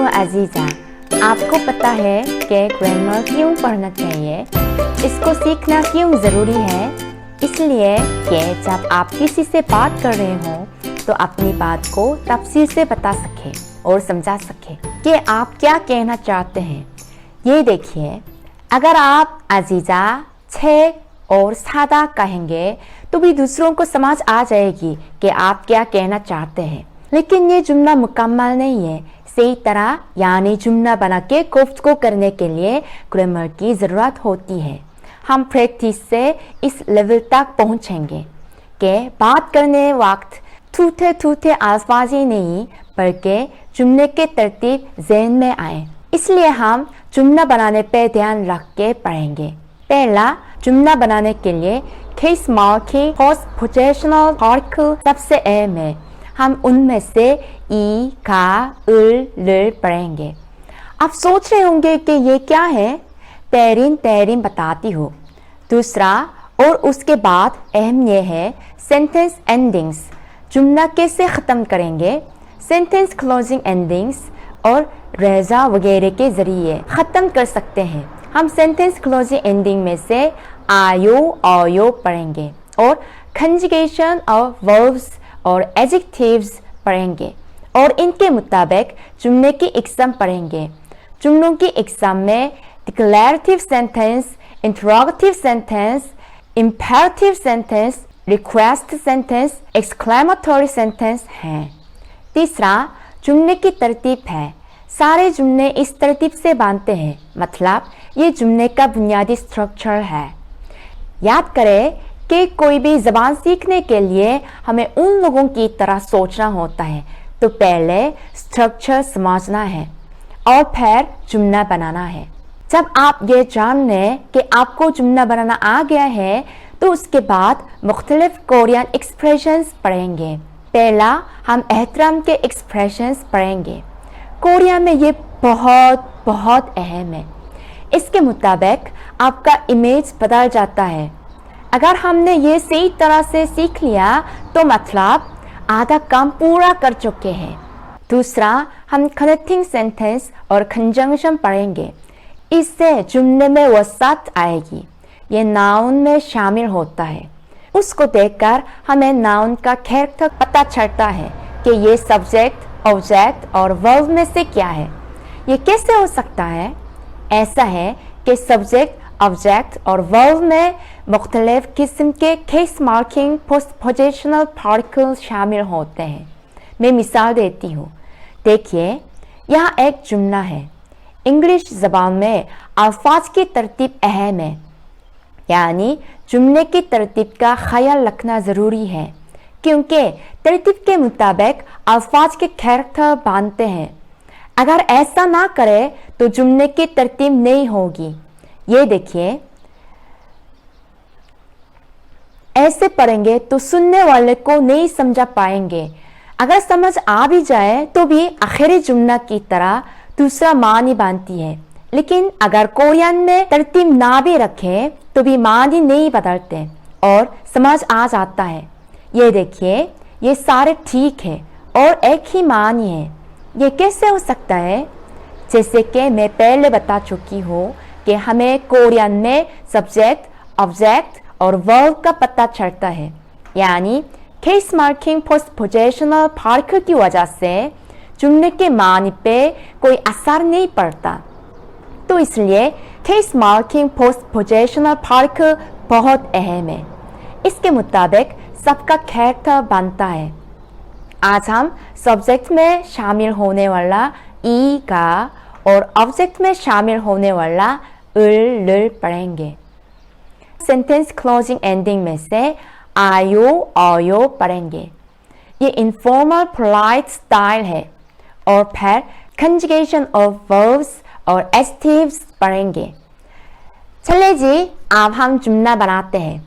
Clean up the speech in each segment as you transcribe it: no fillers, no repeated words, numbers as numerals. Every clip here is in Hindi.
अजीजा, आपको पता है कि ग्रामर क्यों पढ़ना चाहिए? इसको सीखना क्यों ज़रूरी है? इसलिए कि जब आप किसी से बात कर रहे हो तो अपनी बात को तफसील से बता सके और समझा सके कि आप क्या कहना चाहते हैं। ये देखिए, अगर आप अजीजा, छे और सादा कहेंगे तो भी दूसरों को समझ आ जाएगी कि आप क्या कहना चाहते हैं। लेकिन ये जुमला मुकम्मल नहीं है। सही तरह यानी जुमला बना के गुफ्तगू करने के लिए ग्रामर की ज़रूरत होती है। हम प्रैक्टिस से इस लेवल तक पहुंचेंगे कि बात करने वक्त थूथे थूथे अल्फाज ही नहीं बल्कि जुमले के तरतीब ज़हन में आए। इसलिए हम जुमला बनाने पे ध्यान रख के पढ़ेंगे। पहला, जुमला बनाने के लिए केस मार्किंग पोस्टपोजिशनल पार्टिकल सबसे अहम है। हम उनमें से ई, का, ल पढ़ेंगे। आप सोच रहे होंगे कि ये क्या है? तहरीन बताती हूँ। दूसरा और उसके बाद अहम ये है सेंटेंस एंडिंग्स। जुमला कैसे ख़त्म करेंगे? सेंटेंस क्लोजिंग एंडिंग्स और रेजा वगैरह के ज़रिए ख़त्म कर सकते हैं। हम सेंटेंस क्लोजिंग एंडिंग में से आयो ऑयो पढ़ेंगे और कंजुगेशन ऑफ वर्ब्स और एडजेक्टिव्स पढ़ेंगे और इनके मुताबिक जुमले की इकसम पढ़ेंगे। जुमलों की इकसम में declarative sentence, interrogative sentence, imperative sentence, request sentence, exclamatory sentence हैं। तीसरा, जुमले की तरतीब है। सारे जुमले इस तरतीब से बनते हैं, मतलब ये जुमले का बुनियादी स्ट्रक्चर है। याद करें कि कोई भी ज़बान सीखने के लिए हमें उन लोगों की तरह सोचना होता है। तो पहले स्ट्रक्चर समझना है और फिर जुमला बनाना है। जब आप ये जान लें कि आपको जुमला बनाना आ गया है तो उसके बाद मुख्तलिफ कोरियन एक्सप्रेशंस पढ़ेंगे। पहला, हम एहतराम के एक्सप्रेशंस पढ़ेंगे। कोरिया में ये बहुत अहम है। इसके मुताबिक आपका इमेज बदल जाता है। अगर हमने ये सही तरह से सीख लिया तो मतलब आधा काम पूरा कर चुके हैं। दूसरा, हम कनेक्टिंग सेंटेंस और कंजंक्शन पढ़ेंगे। इससे जुमले में वसअत आएगी। ये नाउन में शामिल होता है। उसको देखकर हमें नाउन का कैरेक्टर पता चलता है कि ये सब्जेक्ट, ऑब्जेक्ट और वर्ब में से क्या है। ये कैसे हो सकता है? ऐसा है कि सब्जेक्ट, ऑब्जेक्ट और वर्ब में मुख्तलिफ किस्म के केस मार्किंग पोस्टपोजिशनल पार्टिकल शामिल होते हैं। मैं मिसाल देती हूँ। देखिए, यहाँ एक जुमला है। इंग्लिश ज़बान में अल्फाज की तरतीब अहम है, यानी जुमले की तरतीब का ख्याल रखना ज़रूरी है क्योंकि तरतीब के मुताबिक अल्फाज के कैरेक्टर बनते हैं। अगर ऐसा ना करे तो जुमले की तरतीब नहीं होगी। ये देखिए, ऐसे पढ़ेंगे तो सुनने वाले को नहीं समझा पाएंगे। अगर समझ आ भी जाए तो भी आखिरी जुमला की तरह दूसरा मानी बनती है। लेकिन अगर कोरियन में तरतीब ना भी रखें तो भी मानी नहीं बदलते और समझ आ जाता है। ये देखिए, ये सारे ठीक है और एक ही मानी है। ये कैसे हो सकता है? जैसे कि मैं पहले बता चुकी हूँ कि हमें कोरियन में सब्जेक्ट, ऑब्जेक्ट और वर्ब का पता चलता है, यानी केस मार्किंग पोस्टपोजिशनल पार्टिकल की वजह से जुमले के मानी पे कोई असर नहीं पड़ता। तो इसलिए केस मार्किंग पोस्टपोजिशनल पार्टिकल बहुत अहम है। इसके मुताबिक सबका कैरेक्टर बनता है। आज हम सब्जेक्ट में शामिल होने वाला ई, का और ऑब्जेक्ट में शामिल होने वाला ल पढ़ेंगे। सेंटेंस क्लोजिंग एंडिंग में से आयो ऑयो पढ़ेंगे। ये इनफॉर्मल पोलाइट स्टाइल है। और फिर कंजुगेशन ऑफ वर्ब्स और एडजेक्टिव्स पढ़ेंगे। चले जी, अब हम जुमला बनाते हैं।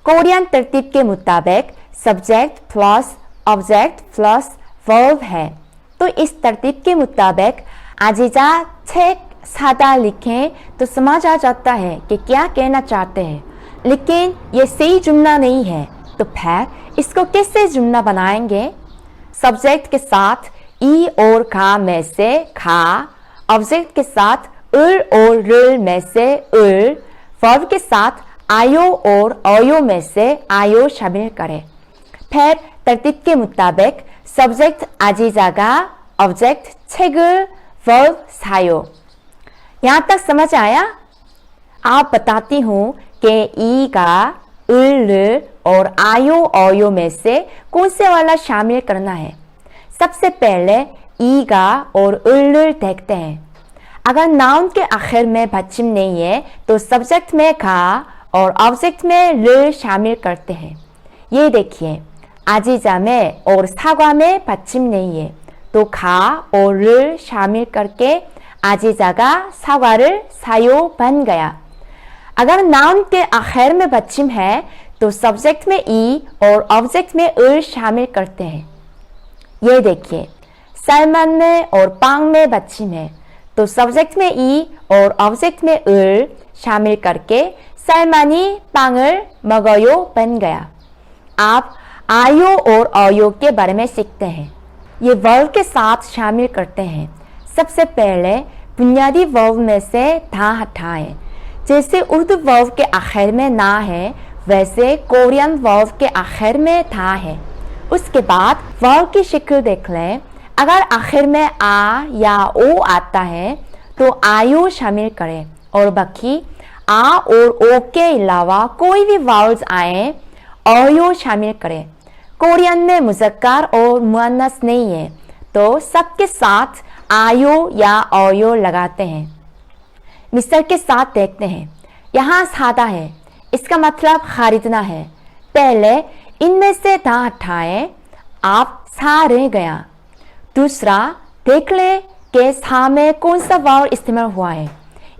कोरियन तरतीब के मुताबिक subject plus object plus verb है। तो इस तरतीब के मुताबिक अजीजा, छे सादा लिखें तो समझ आ जाता है कि क्या कहना चाहते हैं। लेकिन ये सही जुमला नहीं है, तो फिर इसको कैसे जुमला बनाएंगे? सब्जेक्ट के साथ ई और खा में से खा, ऑब्जेक्ट के साथ उर और रुल में से उर, वर्ब के साथ आयो और अयो में से आयो शामिल करें। फिर तरतीब के मुताबिक सब्जेक्ट आजी जगह, ऑब्जेक्ट 책을, वर्ब 사요। यहाँ तक समझ आया? आप बताती हूँ कि ई का उल और आयो अयो में से कौन से वाला शामिल करना है। सबसे पहले ई का और उल देखते हैं। अगर नाउन के आखिर में बच्चिम नहीं है तो सब्जेक्ट में खा और ऑब्जेक्ट में ल शामिल करते हैं। ये देखिए, आजीजा में और सागा में बच्चिम नहीं है तो खा और ल शामिल करके आजीजा가 사과를 사요 बन गया। अगर नाउन के आखिर में बच्चिम है तो सब्जेक्ट में ई और ऑब्जेक्ट में उल शामिल करते हैं। ये देखिए, सलमान में और पांग में बच्चिम है तो सब्जेक्ट में ई और ऑब्जेक्ट में उल शामिल करके सलमानी पांग을 먹어요 बन गया। आप आयो और अयो के बारे में सीखते हैं। ये वर्ब के साथ शामिल करते हैं। सबसे पहले बुनियादी वर्ब में से था हटाएं। जैसे उर्दू वर्ब के आखिर में ना है वैसे कोरियन वर्ब के आखिर में था है। उसके बाद वर्ब की शक्ल देख लें। अगर आखिर में आ या ओ आता है तो आयु शामिल करें और बाकी आ और ओ के अलावा कोई भी वाउल्स आए अयो शामिल करें। कोरियन में मुज़क्कर और मुअन्नस नहीं है तो सबके साथ आयो या अयो लगाते हैं। मिस्टर के साथ देखते हैं। यहाँ सादा है, इसका मतलब खरीदना है। पहले इनमें से था हटाएं, आप सा रह गया। दूसरा, देख ले कि सा में कौन सा वाउल इस्तेमाल हुआ है।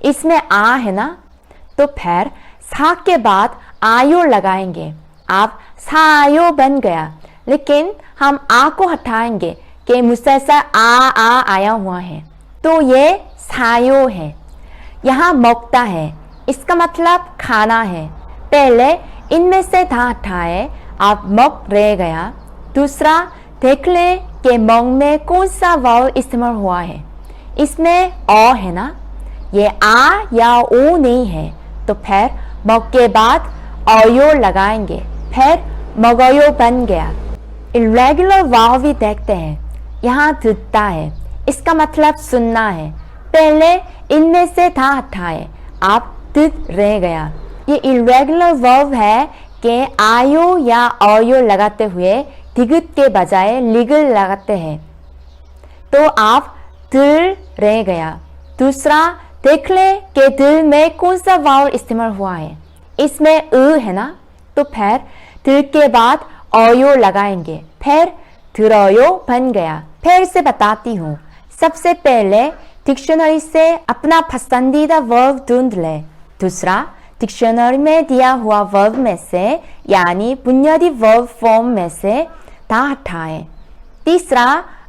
इसमें आ है ना, तो फिर सा के बाद आयो लगाएंगे। आप सायो बन गया, लेकिन हम आ को हटाएंगे कि मुसलसल आ आया हुआ है तो ये सायो है। यहाँ मौक्ता है, इसका मतलब खाना है। पहले इनमें से था हटाए, आप मौक रह गया। दूसरा, देख ले कि मौंग में कौन सा वाउल इस्तेमाल हुआ है। इसमें अ है ना, ये आ या ओ नहीं है तो फिर मौक के बाद अयो लगाएंगे, फिर मगयो बन गया। इरेगुलर वाव भी देखते हैं। यहाँ दिखता है, इसका मतलब सुनना है। पहले इनमें से था हटाए, आप दिख रह गया। ये इरेगुलर वर्ब है कि आयो या अयो लगाते हुए दिगत के बजाय लिगल लगाते हैं तो आप दिल रह गया। दूसरा, देख ले कि दिल में कौन सा वाउल इस्तेमाल हुआ है। इसमें है ना, तो फिर दिल के बाद अयो लगाएंगे, फिर 들어요 बन गया। फिर से बताती हूँ। सबसे पहले डिक्शनरी से अपना पसंदीदा वर्ब ढूंढ ले। दूसरा, डिक्शनरी में दिया हुआ वर्ब में से यानी बुनियादी वर्ब फॉर्म में से था हटाएं। तीसरा,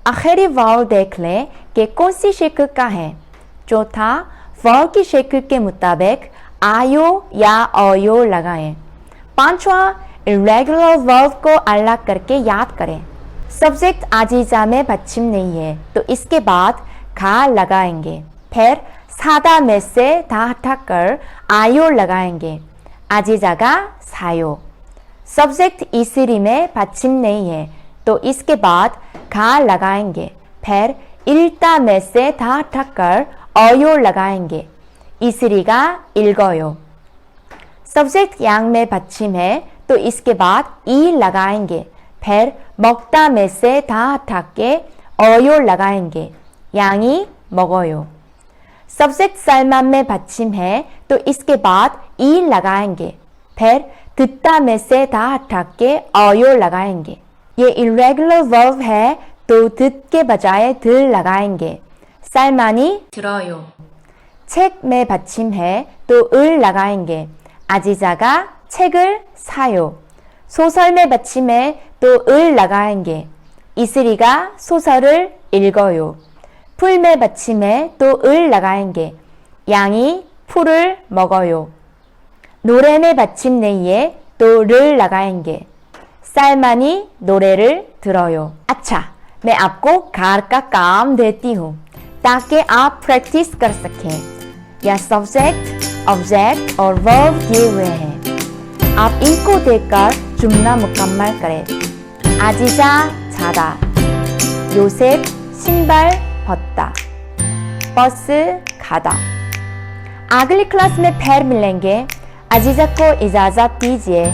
आखिरी वाव देख ले कि कौन सी शक्ल का है। चौथा, वाव की शक्ल के मुताबिक आयो या अयो लगाएं। पांचवा, इरेगुलर वर्ब को अलग करके याद करें। सब्जेक्ट आजीजा में बच्चिम नहीं है तो इसके बाद खा लगाएंगे, फिर सादा में से था हटाकर आयो लगाएंगे। आजीजा का सायो। सब्जेक्ट ईसरी में बच्चिम नहीं है तो इसके बाद खा लगाएंगे, फिर इल्ता में से था हटाकर अयो लगाएंगे। ईसरी का इल्गयो। सब्जेक्ट यांग में बच्चिम है तो इसके बाद ई लगाएंगे, फिर 먹다 में से था हटा के अयो लगाएंगे, 양이 먹어요। सब्जेक्ट सलमान में बच्चिम है तो इसके बाद ई लगाएंगे, फिर 듣다 में से था हटा के अयो लगाएंगे। ये इरेगुलर वर्ब है तो 듣 के बजाय 들 लगाएंगे। सलमानी 들어요। 책 में बच्चिम है तो 을 लगाएंगे। 아지자가 책을 사요। 소설 में बच्चिम है तो 을 लगाएंगे। 이슬이가 소설을 읽어요। 풀 में बच्चिम है तो 을 लगाएंगे। 양이 풀을 먹어요। 노래 में बच्चिम नहीं है तो 를 लगाएंगे। 쌀만이 노래를 들어요। अच्छा, मैं आपको घर का काम देती हूँ ताकि आप प्रैक्टिस कर सकें। यह सब्जेक्ट, ऑब्जेक्ट और वर्ब दिए हुए हैं। आप इनको देखकर जुमला मुकम्मल करें। 아지자 자다, 요셉 신발 벗다, बस खादा। अगली क्लास में फिर मिलेंगे। अजीजा को इजाज़त दीजिए।